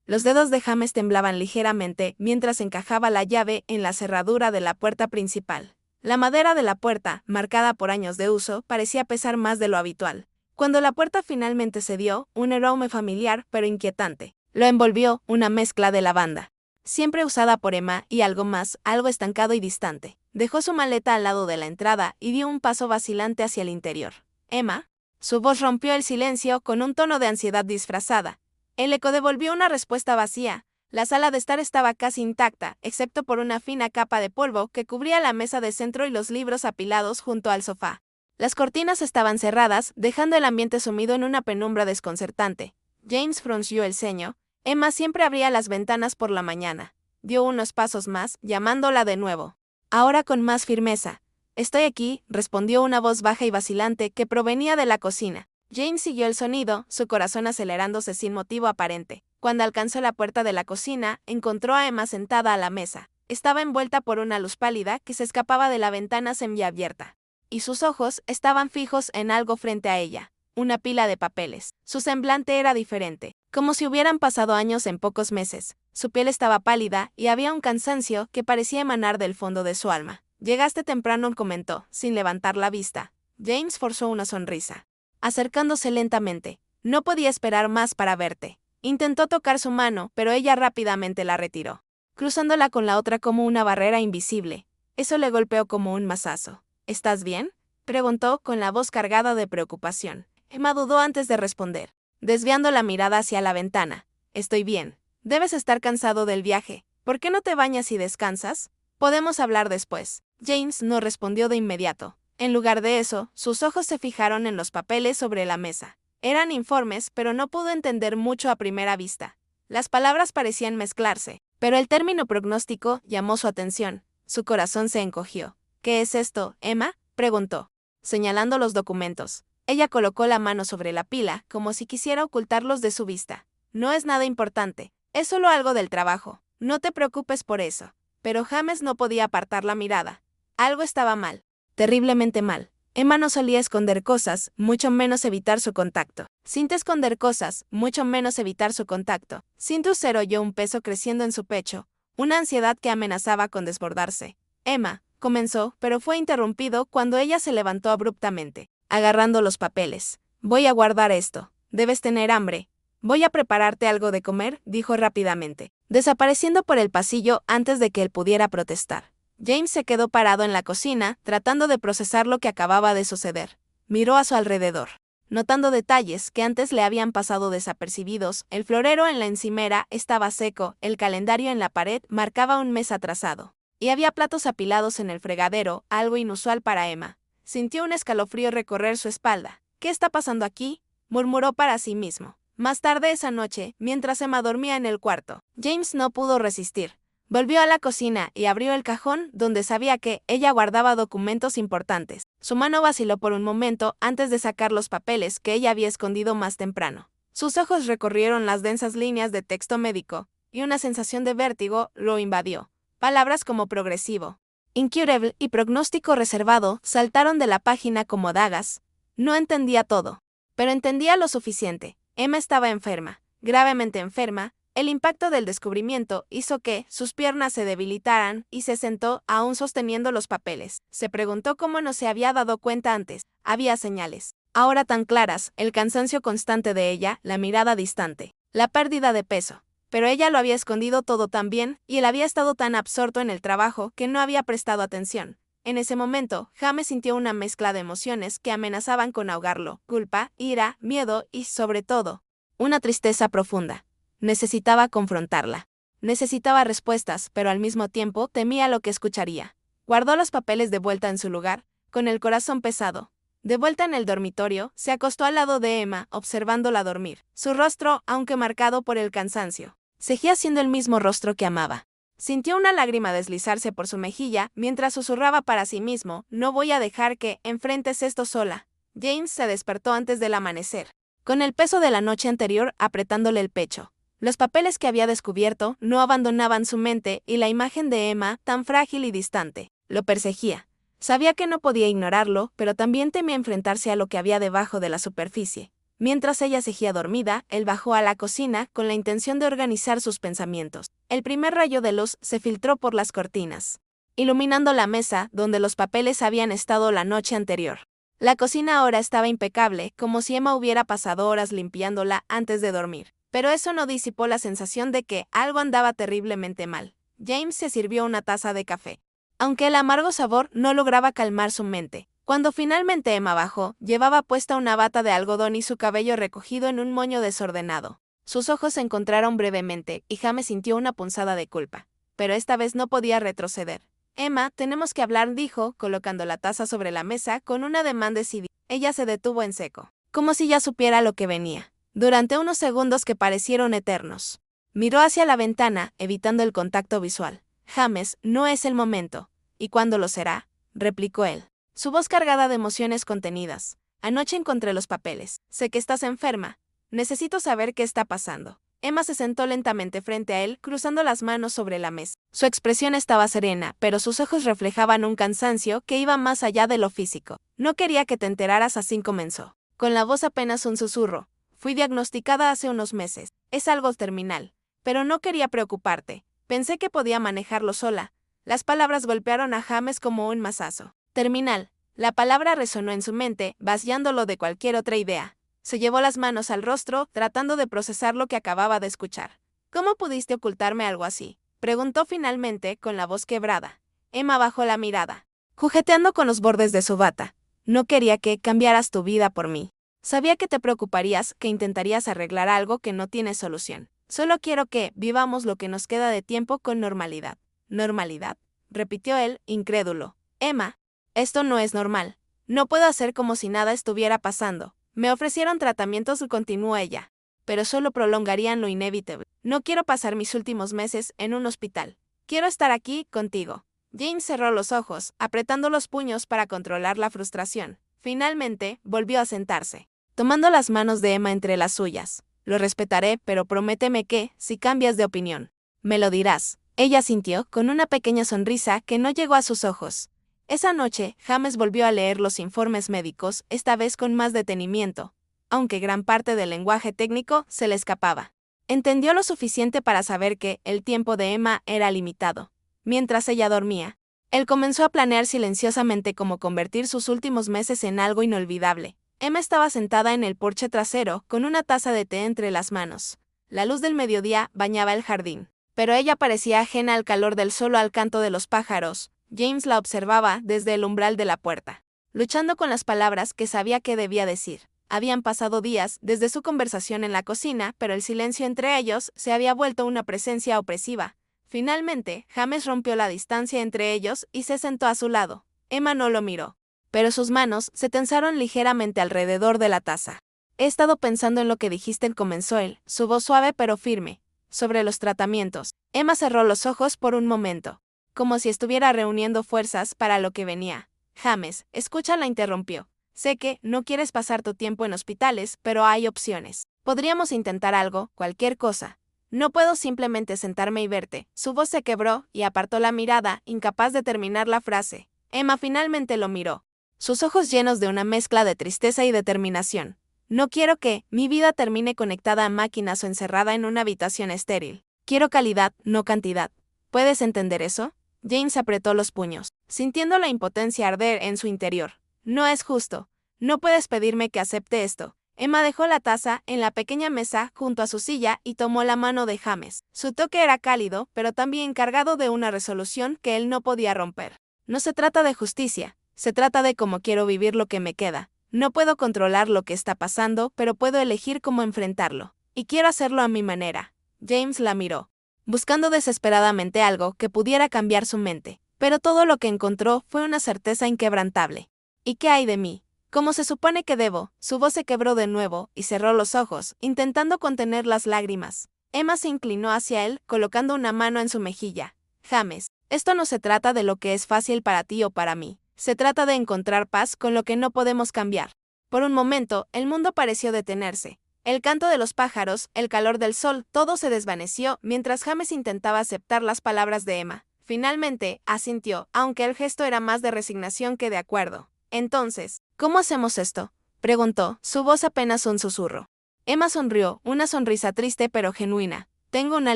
Los dedos de James temblaban ligeramente mientras encajaba la llave en la cerradura de la puerta principal. La madera de la puerta, marcada por años de uso, parecía pesar más de lo habitual. Cuando la puerta finalmente cedió, un aroma familiar pero inquietante lo envolvió, una mezcla de lavanda, siempre usada por Emma, y algo más, algo estancado y distante. Dejó su maleta al lado de la entrada y dio un paso vacilante hacia el interior. «Emma». Su voz rompió el silencio con un tono de ansiedad disfrazada. El eco devolvió una respuesta vacía. La sala de estar estaba casi intacta, excepto por una fina capa de polvo que cubría la mesa de centro y los libros apilados junto al sofá. Las cortinas estaban cerradas, dejando el ambiente sumido en una penumbra desconcertante. James frunció el ceño. Emma siempre abría las ventanas por la mañana. Dio unos pasos más, llamándola de nuevo. Ahora con más firmeza. «Estoy aquí», respondió una voz baja y vacilante que provenía de la cocina. James siguió el sonido, su corazón acelerándose sin motivo aparente. Cuando alcanzó la puerta de la cocina, encontró a Emma sentada a la mesa. Estaba envuelta por una luz pálida que se escapaba de la ventana semiabierta, y sus ojos estaban fijos en algo frente a ella. Una pila de papeles. Su semblante era diferente, como si hubieran pasado años en pocos meses. Su piel estaba pálida y había un cansancio que parecía emanar del fondo de su alma. «Llegaste temprano», comentó, sin levantar la vista. James forzó una sonrisa, acercándose lentamente. «No podía esperar más para verte». Intentó tocar su mano, pero ella rápidamente la retiró, cruzándola con la otra como una barrera invisible. Eso le golpeó como un mazazo. «¿Estás bien?», preguntó con la voz cargada de preocupación. Emma dudó antes de responder, desviando la mirada hacia la ventana. «Estoy bien. Debes estar cansado del viaje. ¿Por qué no te bañas y descansas? Podemos hablar después». James no respondió de inmediato. En lugar de eso, sus ojos se fijaron en los papeles sobre la mesa. Eran informes, pero no pudo entender mucho a primera vista. Las palabras parecían mezclarse, pero el término prognóstico llamó su atención. Su corazón se encogió. «¿Qué es esto, Emma?», preguntó, señalando los documentos. Ella colocó la mano sobre la pila, como si quisiera ocultarlos de su vista. «No es nada importante. Es solo algo del trabajo. No te preocupes por eso». Pero James no podía apartar la mirada. Algo estaba mal. Terriblemente mal. Emma no solía esconder cosas, mucho menos evitar su contacto. Sin esconder cosas, mucho menos evitar su contacto. Sintus oyó un peso creciendo en su pecho, una ansiedad que amenazaba con desbordarse. «Emma», comenzó, pero fue interrumpido cuando ella se levantó abruptamente, agarrando los papeles. «Voy a guardar esto. Debes tener hambre». «Voy a prepararte algo de comer», dijo rápidamente, desapareciendo por el pasillo antes de que él pudiera protestar. James se quedó parado en la cocina, tratando de procesar lo que acababa de suceder. Miró a su alrededor, notando detalles que antes le habían pasado desapercibidos. El florero en la encimera estaba seco, el calendario en la pared marcaba un mes atrasado, y había platos apilados en el fregadero, algo inusual para Emma. Sintió un escalofrío recorrer su espalda. «¿Qué está pasando aquí?», murmuró para sí mismo. Más tarde esa noche, mientras Emma dormía en el cuarto, James no pudo resistir. Volvió a la cocina y abrió el cajón donde sabía que ella guardaba documentos importantes. Su mano vaciló por un momento antes de sacar los papeles que ella había escondido más temprano. Sus ojos recorrieron las densas líneas de texto médico, y una sensación de vértigo lo invadió. Palabras como progresivo, incurable y pronóstico reservado saltaron de la página como dagas. No entendía todo, pero entendía lo suficiente. Emma estaba enferma, gravemente enferma. El impacto del descubrimiento hizo que sus piernas se debilitaran y se sentó, aún sosteniendo los papeles. Se preguntó cómo no se había dado cuenta antes. Había señales, ahora tan claras, el cansancio constante de ella, la mirada distante, la pérdida de peso. Pero ella lo había escondido todo tan bien, y él había estado tan absorto en el trabajo que no había prestado atención. En ese momento, James sintió una mezcla de emociones que amenazaban con ahogarlo: culpa, ira, miedo y, sobre todo, una tristeza profunda. Necesitaba confrontarla. Necesitaba respuestas, pero al mismo tiempo temía lo que escucharía. Guardó los papeles de vuelta en su lugar, con el corazón pesado. De vuelta en el dormitorio, se acostó al lado de Emma, observándola dormir. Su rostro, aunque marcado por el cansancio, seguía siendo el mismo rostro que amaba. Sintió una lágrima deslizarse por su mejilla mientras susurraba para sí mismo: «No voy a dejar que enfrentes esto sola». James se despertó antes del amanecer, con el peso de la noche anterior apretándole el pecho. Los papeles que había descubierto no abandonaban su mente, y la imagen de Emma, tan frágil y distante, lo perseguía. Sabía que no podía ignorarlo, pero también temía enfrentarse a lo que había debajo de la superficie. Mientras ella seguía dormida, él bajó a la cocina con la intención de organizar sus pensamientos. El primer rayo de luz se filtró por las cortinas, iluminando la mesa donde los papeles habían estado la noche anterior. La cocina ahora estaba impecable, como si Emma hubiera pasado horas limpiándola antes de dormir. Pero eso no disipó la sensación de que algo andaba terriblemente mal. James se sirvió una taza de café, aunque el amargo sabor no lograba calmar su mente. Cuando finalmente Emma bajó, llevaba puesta una bata de algodón y su cabello recogido en un moño desordenado. Sus ojos se encontraron brevemente, y James sintió una punzada de culpa. Pero esta vez no podía retroceder. Emma, tenemos que hablar, dijo, colocando la taza sobre la mesa con un ademán decidido. Ella se detuvo en seco, como si ya supiera lo que venía. Durante unos segundos que parecieron eternos, miró hacia la ventana, evitando el contacto visual. James, no es el momento. ¿Y cuándo lo será?, replicó él, su voz cargada de emociones contenidas. Anoche encontré los papeles. Sé que estás enferma. Necesito saber qué está pasando. Emma se sentó lentamente frente a él, cruzando las manos sobre la mesa. Su expresión estaba serena, pero sus ojos reflejaban un cansancio que iba más allá de lo físico. No quería que te enteraras, así comenzó, con la voz apenas un susurro. Fui diagnosticada hace unos meses. Es algo terminal. Pero no quería preocuparte. Pensé que podía manejarlo sola. Las palabras golpearon a James como un mazazo. Terminal. La palabra resonó en su mente, vaciándolo de cualquier otra idea. Se llevó las manos al rostro, tratando de procesar lo que acababa de escuchar. ¿Cómo pudiste ocultarme algo así?, preguntó finalmente, con la voz quebrada. Emma bajó la mirada, jugueteando con los bordes de su bata. No quería que cambiaras tu vida por mí. Sabía que te preocuparías, que intentarías arreglar algo que no tiene solución. Solo quiero que vivamos lo que nos queda de tiempo con normalidad. ¿Normalidad?, repitió él, incrédulo. Emma, esto no es normal. No puedo hacer como si nada estuviera pasando. Me ofrecieron tratamientos, continuó ella, pero solo prolongarían lo inevitable. No quiero pasar mis últimos meses en un hospital. Quiero estar aquí, contigo. James cerró los ojos, apretando los puños para controlar la frustración. Finalmente, volvió a sentarse, tomando las manos de Emma entre las suyas. Lo respetaré, pero prométeme que, si cambias de opinión, me lo dirás. Ella sintió, con una pequeña sonrisa que no llegó a sus ojos. Esa noche, James volvió a leer los informes médicos, esta vez con más detenimiento, aunque gran parte del lenguaje técnico se le escapaba. Entendió lo suficiente para saber que el tiempo de Emma era limitado. Mientras ella dormía, él comenzó a planear silenciosamente cómo convertir sus últimos meses en algo inolvidable. Emma estaba sentada en el porche trasero, con una taza de té entre las manos. La luz del mediodía bañaba el jardín, pero ella parecía ajena al calor del sol o al canto de los pájaros. James la observaba desde el umbral de la puerta, luchando con las palabras que sabía que debía decir. Habían pasado días desde su conversación en la cocina, pero el silencio entre ellos se había vuelto una presencia opresiva. Finalmente, James rompió la distancia entre ellos y se sentó a su lado. Emma no lo miró, pero sus manos se tensaron ligeramente alrededor de la taza. He estado pensando en lo que dijiste, comenzó él, su voz suave pero firme, sobre los tratamientos. Emma cerró los ojos por un momento, como si estuviera reuniendo fuerzas para lo que venía. James, escucha, la interrumpió. Sé que no quieres pasar tu tiempo en hospitales, pero hay opciones. Podríamos intentar algo, cualquier cosa. No puedo simplemente sentarme y verte. Su voz se quebró y apartó la mirada, incapaz de terminar la frase. Emma finalmente lo miró, sus ojos llenos de una mezcla de tristeza y determinación. No quiero que mi vida termine conectada a máquinas o encerrada en una habitación estéril. Quiero calidad, no cantidad. ¿Puedes entender eso? James apretó los puños, sintiendo la impotencia arder en su interior. No es justo. No puedes pedirme que acepte esto. Emma dejó la taza en la pequeña mesa junto a su silla y tomó la mano de James. Su toque era cálido, pero también cargado de una resolución que él no podía romper. No se trata de justicia, se trata de cómo quiero vivir lo que me queda. No puedo controlar lo que está pasando, pero puedo elegir cómo enfrentarlo. Y quiero hacerlo a mi manera. James la miró, buscando desesperadamente algo que pudiera cambiar su mente, pero todo lo que encontró fue una certeza inquebrantable. ¿Y qué hay de mí? ¿Cómo se supone que debo? Su voz se quebró de nuevo y cerró los ojos, intentando contener las lágrimas. Emma se inclinó hacia él, colocando una mano en su mejilla. James, esto no se trata de lo que es fácil para ti o para mí. Se trata de encontrar paz con lo que no podemos cambiar. Por un momento, el mundo pareció detenerse. El canto de los pájaros, el calor del sol, todo se desvaneció mientras James intentaba aceptar las palabras de Emma. Finalmente, asintió, aunque el gesto era más de resignación que de acuerdo. Entonces, ¿cómo hacemos esto? Preguntó, su voz apenas un susurro. Emma sonrió, una sonrisa triste pero genuina. Tengo una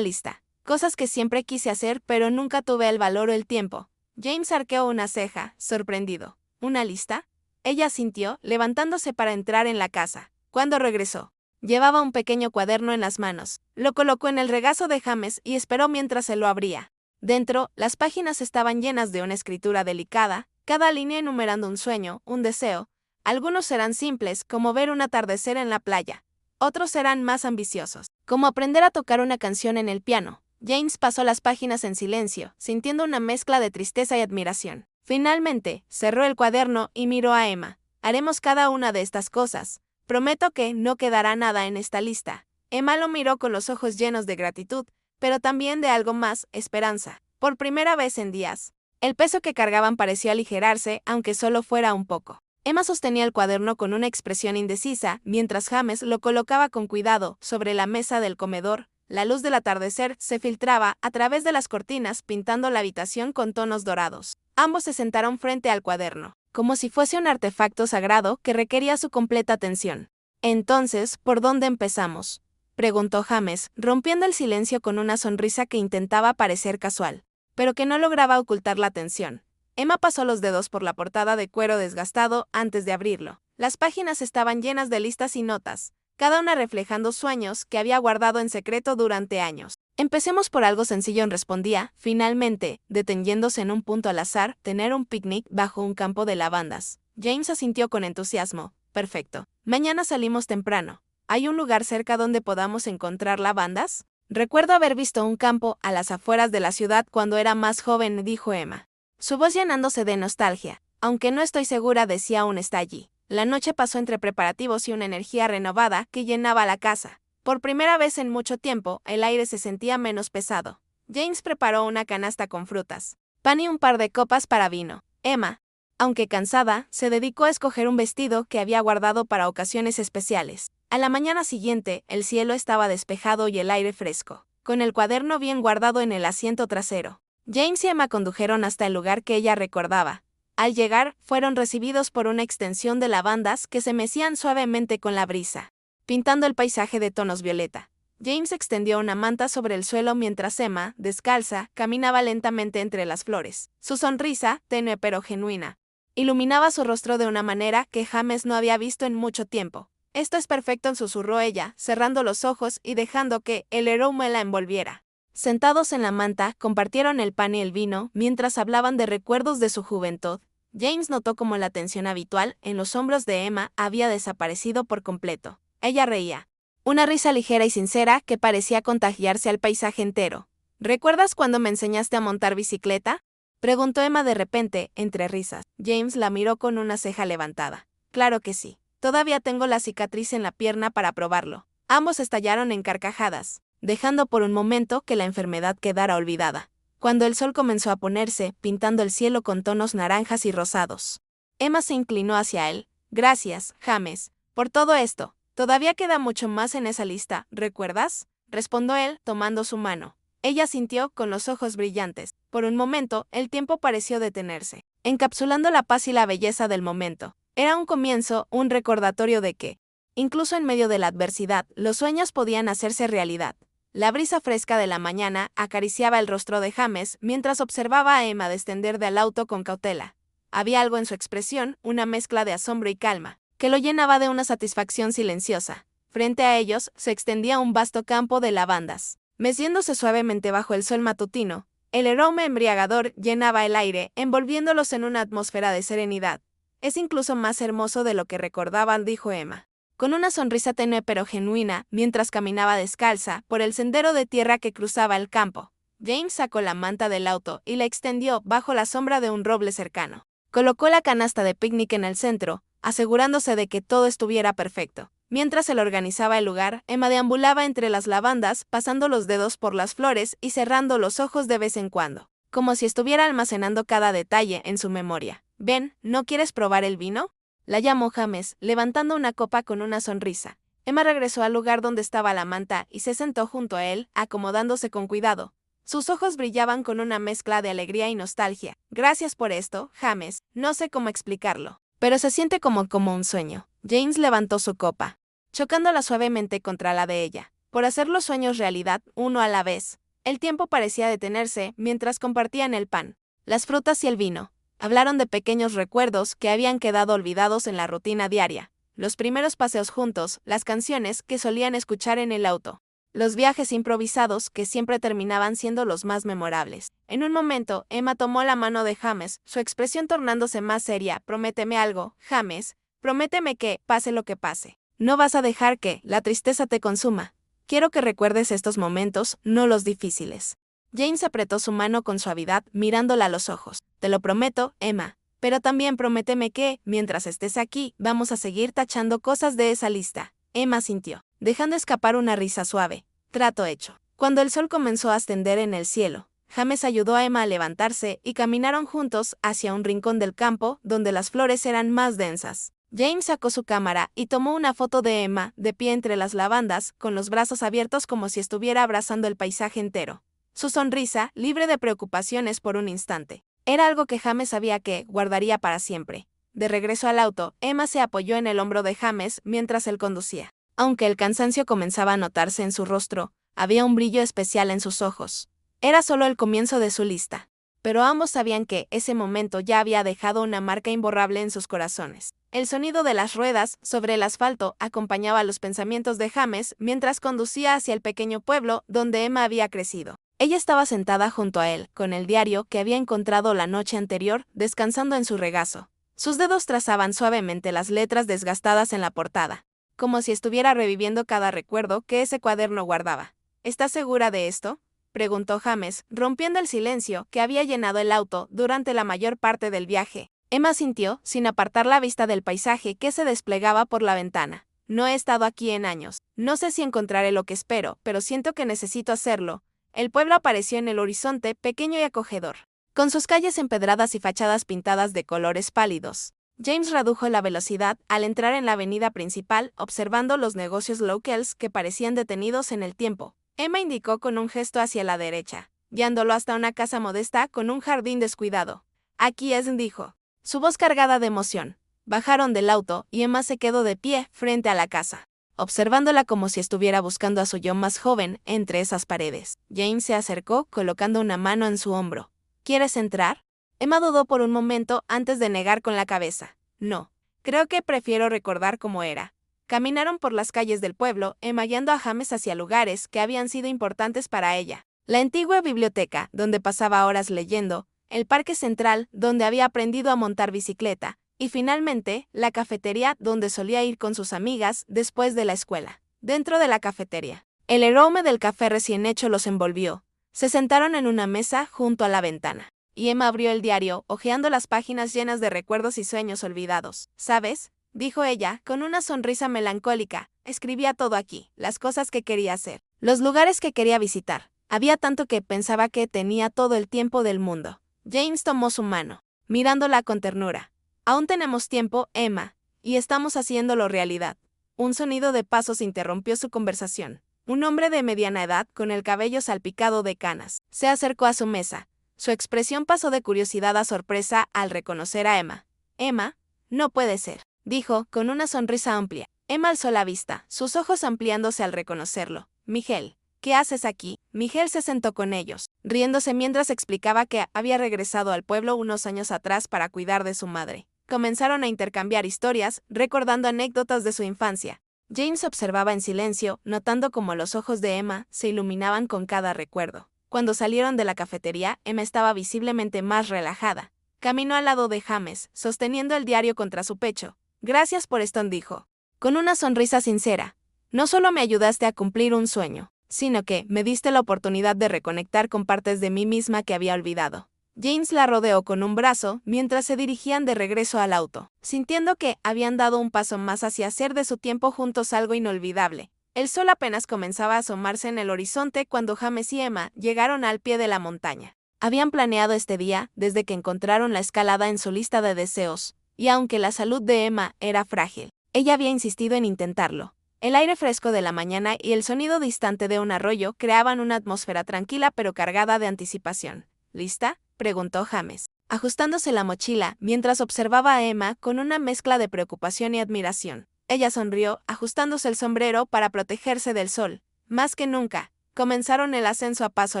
lista. Cosas que siempre quise hacer pero nunca tuve el valor o el tiempo. James arqueó una ceja, sorprendido. ¿Una lista? Ella asintió, levantándose para entrar en la casa. Cuando regresó, llevaba un pequeño cuaderno en las manos. Lo colocó en el regazo de James y esperó mientras se lo abría. Dentro, las páginas estaban llenas de una escritura delicada, cada línea enumerando un sueño, un deseo. Algunos eran simples, como ver un atardecer en la playa. Otros eran más ambiciosos, como aprender a tocar una canción en el piano. James pasó las páginas en silencio, sintiendo una mezcla de tristeza y admiración. Finalmente, cerró el cuaderno y miró a Emma. Haremos cada una de estas cosas. Prometo que no quedará nada en esta lista. Emma lo miró con los ojos llenos de gratitud, pero también de algo más, esperanza. Por primera vez en días, el peso que cargaban pareció aligerarse, aunque solo fuera un poco. Emma sostenía el cuaderno con una expresión indecisa, mientras James lo colocaba con cuidado sobre la mesa del comedor. La luz del atardecer se filtraba a través de las cortinas, pintando la habitación con tonos dorados. Ambos se sentaron frente al cuaderno, como si fuese un artefacto sagrado que requería su completa atención. Entonces, ¿por dónde empezamos?, preguntó James, rompiendo el silencio con una sonrisa que intentaba parecer casual, pero que no lograba ocultar la tensión. Emma pasó los dedos por la portada de cuero desgastado antes de abrirlo. Las páginas estaban llenas de listas y notas, cada una reflejando sueños que había guardado en secreto durante años. Empecemos por algo sencillo, respondía, finalmente, deteniéndose en un punto al azar, tener un picnic bajo un campo de lavandas. James asintió con entusiasmo. Perfecto. Mañana salimos temprano. ¿Hay un lugar cerca donde podamos encontrar lavandas? Recuerdo haber visto un campo a las afueras de la ciudad cuando era más joven, dijo Emma, su voz llenándose de nostalgia. Aunque no estoy segura de si aún está allí. La noche pasó entre preparativos y una energía renovada que llenaba la casa. Por primera vez en mucho tiempo, el aire se sentía menos pesado. James preparó una canasta con frutas, pan y un par de copas para vino. Emma, aunque cansada, se dedicó a escoger un vestido que había guardado para ocasiones especiales. A la mañana siguiente, el cielo estaba despejado y el aire fresco, con el cuaderno bien guardado en el asiento trasero. James y Emma condujeron hasta el lugar que ella recordaba. Al llegar, fueron recibidos por una extensión de lavandas que se mecían suavemente con la brisa, pintando el paisaje de tonos violeta. James extendió una manta sobre el suelo mientras Emma, descalza, caminaba lentamente entre las flores. Su sonrisa, tenue pero genuina, iluminaba su rostro de una manera que James no había visto en mucho tiempo. Esto es perfecto, susurró ella, cerrando los ojos y dejando que el aroma la envolviera. Sentados en la manta, compartieron el pan y el vino mientras hablaban de recuerdos de su juventud. James notó cómo la tensión habitual en los hombros de Emma había desaparecido por completo. Ella reía, una risa ligera y sincera que parecía contagiarse al paisaje entero. ¿Recuerdas cuando me enseñaste a montar bicicleta?, preguntó Emma de repente, entre risas. James la miró con una ceja levantada. Claro que sí. Todavía tengo la cicatriz en la pierna para probarlo. Ambos estallaron en carcajadas, dejando por un momento que la enfermedad quedara olvidada. Cuando el sol comenzó a ponerse, pintando el cielo con tonos naranjas y rosados, Emma se inclinó hacia él. Gracias, James, por todo esto. Todavía queda mucho más en esa lista, ¿recuerdas?, respondió él, tomando su mano. Ella sintió, con los ojos brillantes. Por un momento, el tiempo pareció detenerse, encapsulando la paz y la belleza del momento. Era un comienzo, un recordatorio de que, incluso en medio de la adversidad, los sueños podían hacerse realidad. La brisa fresca de la mañana acariciaba el rostro de James mientras observaba a Emma descender del auto con cautela. Había algo en su expresión, una mezcla de asombro y calma, que lo llenaba de una satisfacción silenciosa. Frente a ellos se extendía un vasto campo de lavandas, meciéndose suavemente bajo el sol matutino. El aroma embriagador llenaba el aire, envolviéndolos en una atmósfera de serenidad. Es incluso más hermoso de lo que recordaban, dijo Emma, con una sonrisa tenue pero genuina, mientras caminaba descalza por el sendero de tierra que cruzaba el campo. James sacó la manta del auto y la extendió bajo la sombra de un roble cercano. Colocó la canasta de picnic en el centro, asegurándose de que todo estuviera perfecto. Mientras él organizaba el lugar, Emma deambulaba entre las lavandas, pasando los dedos por las flores y cerrando los ojos de vez en cuando, como si estuviera almacenando cada detalle en su memoria. «Ven, ¿no quieres probar el vino?», la llamó James, levantando una copa con una sonrisa. Emma regresó al lugar donde estaba la manta y se sentó junto a él, acomodándose con cuidado. Sus ojos brillaban con una mezcla de alegría y nostalgia. «Gracias por esto, James, no sé cómo explicarlo, pero se siente como un sueño». James levantó su copa, chocándola suavemente contra la de ella. Por hacer los sueños realidad, uno a la vez. El tiempo parecía detenerse mientras compartían el pan, las frutas y el vino. Hablaron de pequeños recuerdos que habían quedado olvidados en la rutina diaria. Los primeros paseos juntos, las canciones que solían escuchar en el auto. Los viajes improvisados que siempre terminaban siendo los más memorables. En un momento, Emma tomó la mano de James, su expresión tornándose más seria. Prométeme algo, James. Prométeme que, pase lo que pase, no vas a dejar que la tristeza te consuma. Quiero que recuerdes estos momentos, no los difíciles. James apretó su mano con suavidad, mirándola a los ojos. Te lo prometo, Emma. Pero también prométeme que, mientras estés aquí, vamos a seguir tachando cosas de esa lista. Emma sintió, dejando escapar una risa suave. Trato hecho. Cuando el sol comenzó a ascender en el cielo, James ayudó a Emma a levantarse y caminaron juntos hacia un rincón del campo donde las flores eran más densas. James sacó su cámara y tomó una foto de Emma, de pie entre las lavandas, con los brazos abiertos como si estuviera abrazando el paisaje entero. Su sonrisa, libre de preocupaciones por un instante, era algo que James sabía que guardaría para siempre. De regreso al auto, Emma se apoyó en el hombro de James mientras él conducía. Aunque el cansancio comenzaba a notarse en su rostro, había un brillo especial en sus ojos. Era solo el comienzo de su lista. Pero ambos sabían que ese momento ya había dejado una marca imborrable en sus corazones. El sonido de las ruedas sobre el asfalto acompañaba los pensamientos de James mientras conducía hacia el pequeño pueblo donde Emma había crecido. Ella estaba sentada junto a él, con el diario que había encontrado la noche anterior, descansando en su regazo. Sus dedos trazaban suavemente las letras desgastadas en la portada, como si estuviera reviviendo cada recuerdo que ese cuaderno guardaba. ¿Estás segura de esto?, preguntó James, rompiendo el silencio que había llenado el auto durante la mayor parte del viaje. Emma sintió, sin apartar la vista del paisaje que se desplegaba por la ventana. No he estado aquí en años. No sé si encontraré lo que espero, pero siento que necesito hacerlo. El pueblo apareció en el horizonte, pequeño y acogedor, con sus calles empedradas y fachadas pintadas de colores pálidos. James redujo la velocidad al entrar en la avenida principal, observando los negocios locales que parecían detenidos en el tiempo. Emma indicó con un gesto hacia la derecha, guiándolo hasta una casa modesta con un jardín descuidado. Aquí es, dijo, su voz cargada de emoción. Bajaron del auto y Emma se quedó de pie frente a la casa, observándola como si estuviera buscando a su yo más joven entre esas paredes. James se acercó, colocando una mano en su hombro. ¿Quieres entrar? Emma dudó por un momento antes de negar con la cabeza. No, creo que prefiero recordar cómo era. Caminaron por las calles del pueblo, Emma guiando a James hacia lugares que habían sido importantes para ella. La antigua biblioteca, donde pasaba horas leyendo, el parque central, donde había aprendido a montar bicicleta, y finalmente, la cafetería donde solía ir con sus amigas después de la escuela. Dentro de la cafetería, el aroma del café recién hecho los envolvió. Se sentaron en una mesa junto a la ventana, y Emma abrió el diario, hojeando las páginas llenas de recuerdos y sueños olvidados. ¿Sabes?, dijo ella, con una sonrisa melancólica. Escribía todo aquí, las cosas que quería hacer, los lugares que quería visitar. Había tanto que pensaba que tenía todo el tiempo del mundo. James tomó su mano, mirándola con ternura. Aún tenemos tiempo, Emma, y estamos haciéndolo realidad. Un sonido de pasos interrumpió su conversación. Un hombre de mediana edad, con el cabello salpicado de canas, se acercó a su mesa. Su expresión pasó de curiosidad a sorpresa al reconocer a Emma. Emma, no puede ser, dijo, con una sonrisa amplia. Emma alzó la vista, sus ojos ampliándose al reconocerlo. Miguel, ¿qué haces aquí? Miguel se sentó con ellos, riéndose mientras explicaba que había regresado al pueblo unos años atrás para cuidar de su madre. Comenzaron a intercambiar historias, recordando anécdotas de su infancia. James observaba en silencio, notando cómo los ojos de Emma se iluminaban con cada recuerdo. Cuando salieron de la cafetería, Emma estaba visiblemente más relajada. Caminó al lado de James, sosteniendo el diario contra su pecho. Gracias por esto, dijo, con una sonrisa sincera. No solo me ayudaste a cumplir un sueño, sino que me diste la oportunidad de reconectar con partes de mí misma que había olvidado. James la rodeó con un brazo mientras se dirigían de regreso al auto, sintiendo que habían dado un paso más hacia hacer de su tiempo juntos algo inolvidable. El sol apenas comenzaba a asomarse en el horizonte cuando James y Emma llegaron al pie de la montaña. Habían planeado este día desde que encontraron la escalada en su lista de deseos, y aunque la salud de Emma era frágil, ella había insistido en intentarlo. El aire fresco de la mañana y el sonido distante de un arroyo creaban una atmósfera tranquila pero cargada de anticipación. ¿Lista?, preguntó James, ajustándose la mochila mientras observaba a Emma con una mezcla de preocupación y admiración. Ella sonrió, ajustándose el sombrero para protegerse del sol. Más que nunca, comenzaron el ascenso a paso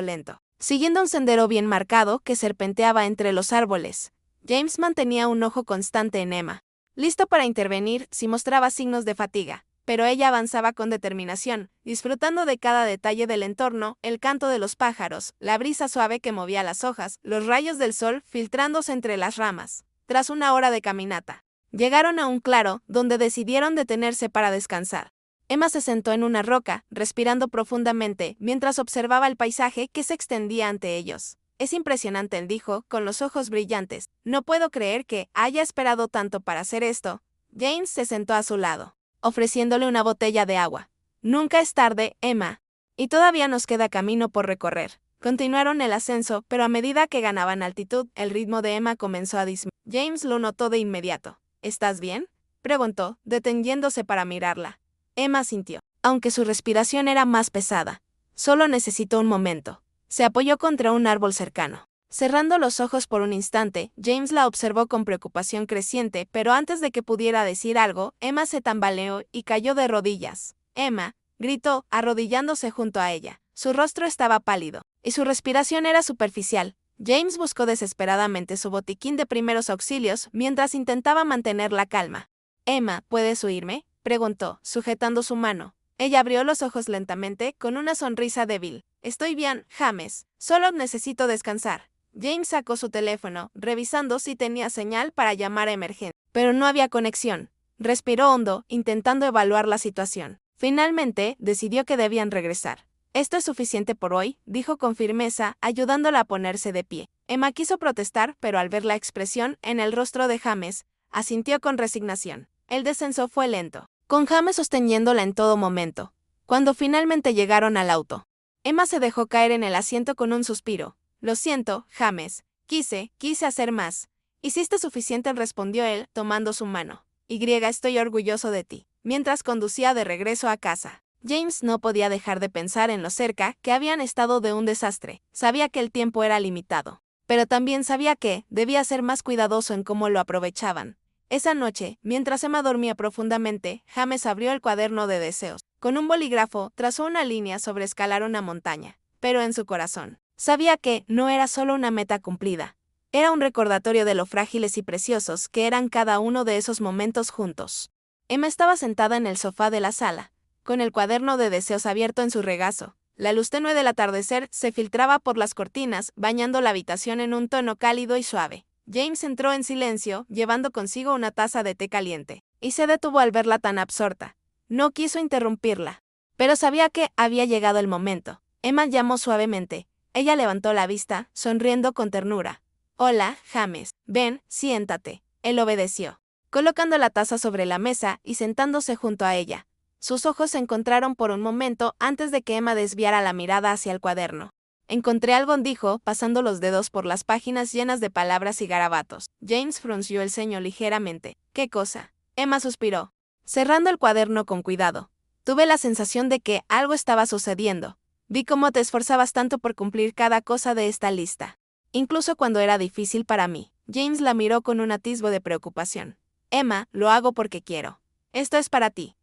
lento, siguiendo un sendero bien marcado que serpenteaba entre los árboles. James mantenía un ojo constante en Emma, listo para intervenir si mostraba signos de fatiga, pero ella avanzaba con determinación, disfrutando de cada detalle del entorno, el canto de los pájaros, la brisa suave que movía las hojas, los rayos del sol filtrándose entre las ramas. Tras una hora de caminata, llegaron a un claro donde decidieron detenerse para descansar. Emma se sentó en una roca, respirando profundamente, mientras observaba el paisaje que se extendía ante ellos. Es impresionante, dijo, con los ojos brillantes. No puedo creer que haya esperado tanto para hacer esto. James se sentó a su lado, ofreciéndole una botella de agua. Nunca es tarde, Emma. Y todavía nos queda camino por recorrer. Continuaron el ascenso, pero a medida que ganaban altitud, el ritmo de Emma comenzó a disminuir. James lo notó de inmediato. ¿Estás bien?, preguntó, deteniéndose para mirarla. Emma sintió, aunque su respiración era más pesada. Solo necesitó un momento. Se apoyó contra un árbol cercano. Cerrando los ojos por un instante, James la observó con preocupación creciente, pero antes de que pudiera decir algo, Emma se tambaleó y cayó de rodillas. Emma, gritó, arrodillándose junto a ella. Su rostro estaba pálido, y su respiración era superficial. James buscó desesperadamente su botiquín de primeros auxilios mientras intentaba mantener la calma. Emma, ¿puedes oírme?, preguntó, sujetando su mano. Ella abrió los ojos lentamente, con una sonrisa débil. Estoy bien, James. Solo necesito descansar. James sacó su teléfono, revisando si tenía señal para llamar a emergencia. Pero no había conexión. Respiró hondo, intentando evaluar la situación. Finalmente, decidió que debían regresar. Esto es suficiente por hoy, dijo con firmeza, ayudándola a ponerse de pie. Emma quiso protestar, pero al ver la expresión en el rostro de James, asintió con resignación. El descenso fue lento, con James sosteniéndola en todo momento. Cuando finalmente llegaron al auto, Emma se dejó caer en el asiento con un suspiro. Lo siento, James. Quise hacer más. Hiciste suficiente, respondió él, tomando su mano. Estoy orgulloso de ti. Mientras conducía de regreso a casa, James no podía dejar de pensar en lo cerca que habían estado de un desastre. Sabía que el tiempo era limitado, pero también sabía que debía ser más cuidadoso en cómo lo aprovechaban. Esa noche, mientras Emma dormía profundamente, James abrió el cuaderno de deseos. Con un bolígrafo, trazó una línea sobre escalar una montaña. Pero en su corazón, sabía que no era solo una meta cumplida. Era un recordatorio de lo frágiles y preciosos que eran cada uno de esos momentos juntos. Emma estaba sentada en el sofá de la sala, con el cuaderno de deseos abierto en su regazo. La luz tenue del atardecer se filtraba por las cortinas, bañando la habitación en un tono cálido y suave. James entró en silencio, llevando consigo una taza de té caliente, y se detuvo al verla tan absorta. No quiso interrumpirla, pero sabía que había llegado el momento. Emma llamó suavemente. Ella levantó la vista, sonriendo con ternura. Hola, James. Ven, siéntate. Él obedeció, colocando la taza sobre la mesa y sentándose junto a ella. Sus ojos se encontraron por un momento antes de que Emma desviara la mirada hacia el cuaderno. Encontré algo, dijo, pasando los dedos por las páginas llenas de palabras y garabatos. James frunció el ceño ligeramente. ¿Qué cosa? Emma suspiró, cerrando el cuaderno con cuidado. Tuve la sensación de que algo estaba sucediendo. Vi cómo te esforzabas tanto por cumplir cada cosa de esta lista, incluso cuando era difícil para mí. James la miró con un atisbo de preocupación. Emma, lo hago porque quiero. Esto es para ti.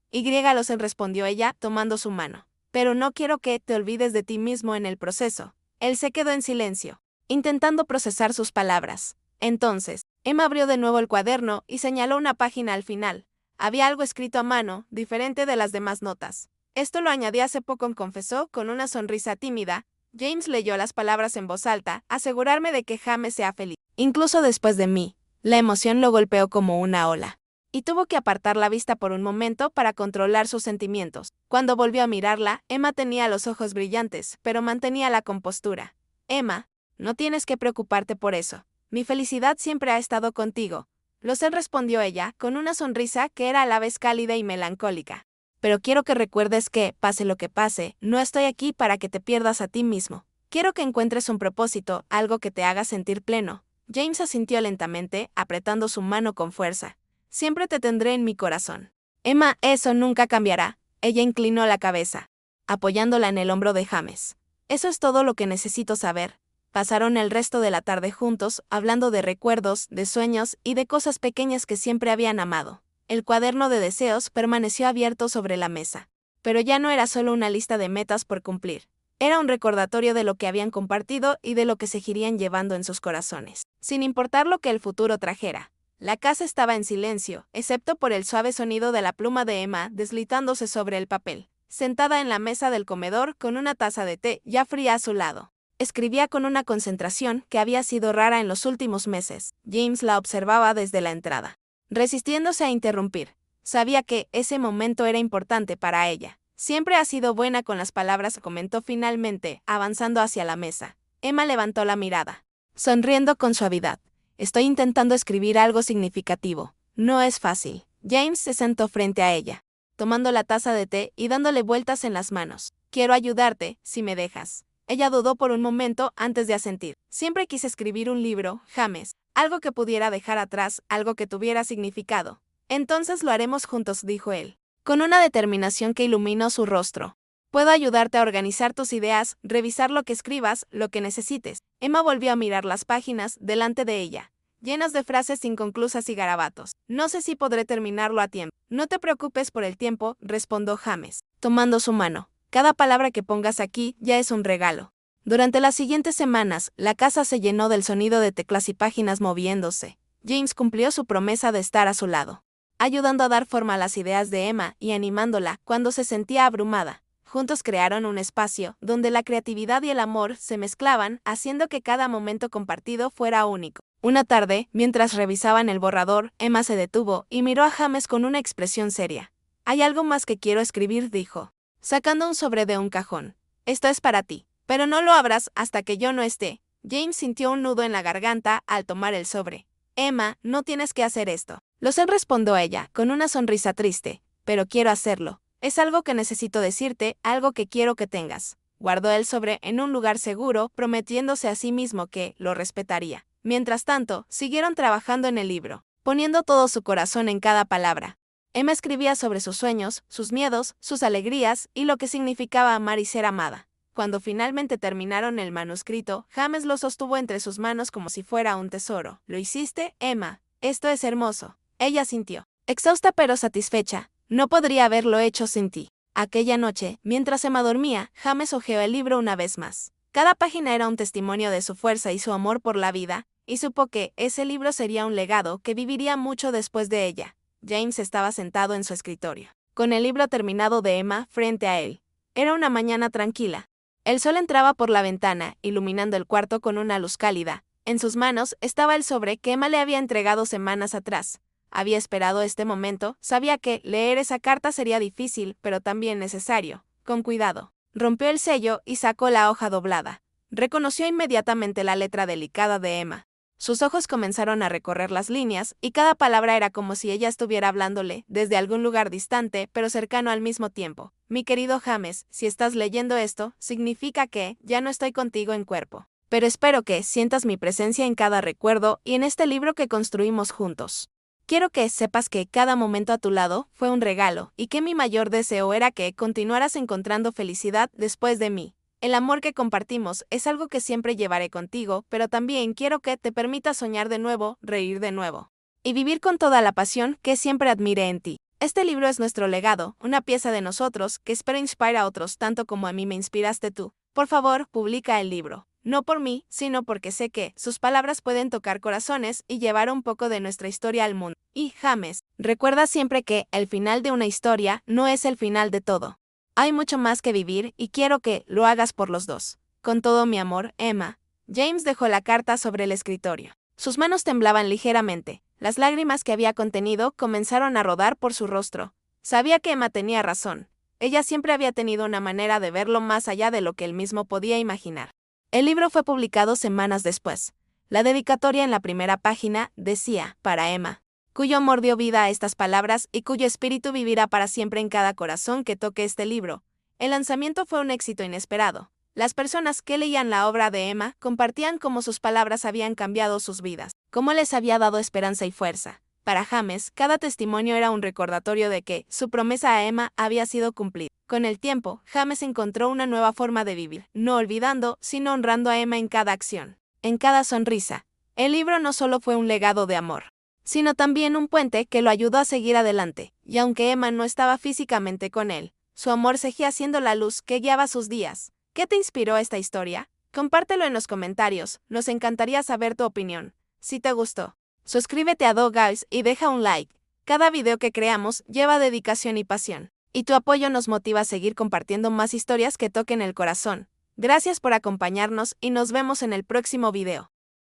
Respondió ella, tomando su mano. Pero no quiero que te olvides de ti mismo en el proceso. Él se quedó en silencio, intentando procesar sus palabras. Entonces, Emma abrió de nuevo el cuaderno y señaló una página al final. Había algo escrito a mano, diferente de las demás notas. Esto lo añadí hace poco, confesó, con una sonrisa tímida. James leyó las palabras en voz alta, asegurarme de que James sea feliz. Incluso después de mí. La emoción lo golpeó como una ola, y tuvo que apartar la vista por un momento para controlar sus sentimientos. Cuando volvió a mirarla, Emma tenía los ojos brillantes, pero mantenía la compostura. Emma, no tienes que preocuparte por eso. Mi felicidad siempre ha estado contigo. Lo sé, respondió ella, con una sonrisa que era a la vez cálida y melancólica. Pero quiero que recuerdes que, pase lo que pase, no estoy aquí para que te pierdas a ti mismo. Quiero que encuentres un propósito, algo que te haga sentir pleno. James asintió lentamente, apretando su mano con fuerza. Siempre te tendré en mi corazón. Emma, eso nunca cambiará. Ella inclinó la cabeza, apoyándola en el hombro de James. Eso es todo lo que necesito saber. Pasaron el resto de la tarde juntos, hablando de recuerdos, de sueños y de cosas pequeñas que siempre habían amado. El cuaderno de deseos permaneció abierto sobre la mesa. Pero ya no era solo una lista de metas por cumplir. Era un recordatorio de lo que habían compartido y de lo que seguirían llevando en sus corazones. Sin importar lo que el futuro trajera. La casa estaba en silencio, excepto por el suave sonido de la pluma de Emma deslizándose sobre el papel. Sentada en la mesa del comedor con una taza de té ya fría a su lado. Escribía con una concentración que había sido rara en los últimos meses. James la observaba desde la entrada, resistiéndose a interrumpir. Sabía que ese momento era importante para ella. Siempre ha sido buena con las palabras, comentó finalmente, avanzando hacia la mesa. Emma levantó la mirada, sonriendo con suavidad. Estoy intentando escribir algo significativo. No es fácil. James se sentó frente a ella, tomando la taza de té y dándole vueltas en las manos. Quiero ayudarte, si me dejas. Ella dudó por un momento antes de asentir. Siempre quise escribir un libro, James. Algo que pudiera dejar atrás, algo que tuviera significado. Entonces lo haremos juntos, dijo él, con una determinación que iluminó su rostro. Puedo ayudarte a organizar tus ideas, revisar lo que escribas, lo que necesites. Emma volvió a mirar las páginas delante de ella, llenas de frases inconclusas y garabatos. No sé si podré terminarlo a tiempo. No te preocupes por el tiempo, respondió James, tomando su mano. Cada palabra que pongas aquí ya es un regalo. Durante las siguientes semanas, la casa se llenó del sonido de teclas y páginas moviéndose. James cumplió su promesa de estar a su lado, ayudando a dar forma a las ideas de Emma y animándola cuando se sentía abrumada. Juntos crearon un espacio donde la creatividad y el amor se mezclaban, haciendo que cada momento compartido fuera único. Una tarde, mientras revisaban el borrador, Emma se detuvo y miró a James con una expresión seria. Hay algo más que quiero escribir, dijo, sacando un sobre de un cajón. Esto es para ti, pero no lo abras hasta que yo no esté. James sintió un nudo en la garganta al tomar el sobre. Emma, no tienes que hacer esto. Lo sé, respondió ella, con una sonrisa triste, pero quiero hacerlo. Es algo que necesito decirte, algo que quiero que tengas. Guardó el sobre en un lugar seguro, prometiéndose a sí mismo que lo respetaría. Mientras tanto, siguieron trabajando en el libro, poniendo todo su corazón en cada palabra. Emma escribía sobre sus sueños, sus miedos, sus alegrías y lo que significaba amar y ser amada. Cuando finalmente terminaron el manuscrito, James lo sostuvo entre sus manos como si fuera un tesoro. ¿Lo hiciste, Emma? Esto es hermoso. Ella sintió, exhausta pero satisfecha. No podría haberlo hecho sin ti. Aquella noche, mientras Emma dormía, James hojeó el libro una vez más. Cada página era un testimonio de su fuerza y su amor por la vida, y supo que ese libro sería un legado que viviría mucho después de ella. James estaba sentado en su escritorio, con el libro terminado de Emma frente a él. Era una mañana tranquila. El sol entraba por la ventana, iluminando el cuarto con una luz cálida. En sus manos estaba el sobre que Emma le había entregado semanas atrás. Había esperado este momento, sabía que leer esa carta sería difícil, pero también necesario. Con cuidado, rompió el sello y sacó la hoja doblada. Reconoció inmediatamente la letra delicada de Emma. Sus ojos comenzaron a recorrer las líneas, y cada palabra era como si ella estuviera hablándole, desde algún lugar distante, pero cercano al mismo tiempo. Mi querido James, si estás leyendo esto, significa que ya no estoy contigo en cuerpo. Pero espero que sientas mi presencia en cada recuerdo y en este libro que construimos juntos. Quiero que sepas que cada momento a tu lado fue un regalo, y que mi mayor deseo era que continuaras encontrando felicidad después de mí. El amor que compartimos es algo que siempre llevaré contigo, pero también quiero que te permitas soñar de nuevo, reír de nuevo, y vivir con toda la pasión que siempre admiré en ti. Este libro es nuestro legado, una pieza de nosotros que espero inspire a otros tanto como a mí me inspiraste tú. Por favor, publica el libro. No por mí, sino porque sé que sus palabras pueden tocar corazones y llevar un poco de nuestra historia al mundo. Y, James, recuerda siempre que el final de una historia no es el final de todo. Hay mucho más que vivir y quiero que lo hagas por los dos. Con todo mi amor, Emma. James dejó la carta sobre el escritorio. Sus manos temblaban ligeramente. Las lágrimas que había contenido comenzaron a rodar por su rostro. Sabía que Emma tenía razón. Ella siempre había tenido una manera de verlo más allá de lo que él mismo podía imaginar. El libro fue publicado semanas después. La dedicatoria en la primera página decía, para Emma, cuyo amor dio vida a estas palabras y cuyo espíritu vivirá para siempre en cada corazón que toque este libro. El lanzamiento fue un éxito inesperado. Las personas que leían la obra de Emma compartían cómo sus palabras habían cambiado sus vidas, cómo les había dado esperanza y fuerza. Para James, cada testimonio era un recordatorio de que su promesa a Emma había sido cumplida. Con el tiempo, James encontró una nueva forma de vivir, no olvidando, sino honrando a Emma en cada acción, en cada sonrisa. El libro no solo fue un legado de amor, sino también un puente que lo ayudó a seguir adelante, y aunque Emma no estaba físicamente con él, su amor seguía siendo la luz que guiaba sus días. ¿Qué te inspiró esta historia? Compártelo en los comentarios, nos encantaría saber tu opinión. Si te gustó, suscríbete a DoGuys y deja un like. Cada video que creamos lleva dedicación y pasión, y tu apoyo nos motiva a seguir compartiendo más historias que toquen el corazón. Gracias por acompañarnos y nos vemos en el próximo video.